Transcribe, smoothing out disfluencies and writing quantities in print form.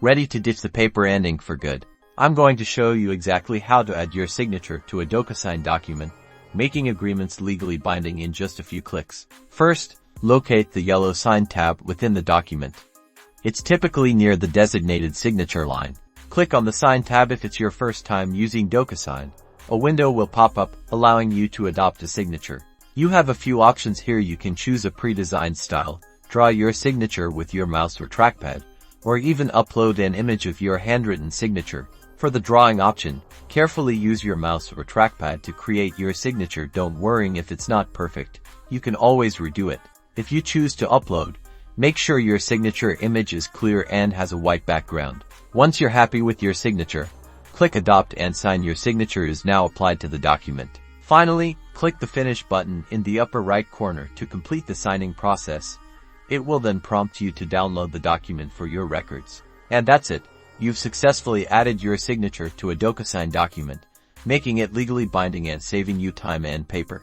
Ready to ditch the paper and ink for good? I'm going to show you exactly how to add your signature to a Docusign document, making agreements legally binding in just a few clicks. First, locate the yellow Sign tab within the document. It's typically near the designated signature line. Click on the Sign tab if it's your first time using Docusign. A window will pop up, allowing you to adopt a signature. You have a few options here. You can choose a pre-designed style, draw your signature with your mouse or trackpad, or even upload an image of your handwritten signature. For the drawing option, carefully use your mouse or trackpad to create your signature. Don't worry if it's not perfect. You can always redo it. If you choose to upload, make sure your signature image is clear and has a white background. Once you're happy with your signature, click Adopt and Sign. Your signature is now applied to the document. Finally, click the Finish button in the upper right corner to complete the signing process. It will then prompt you to download the document for your records. And that's it. You've successfully added your signature to a Docusign document, making it legally binding and saving you time and paper.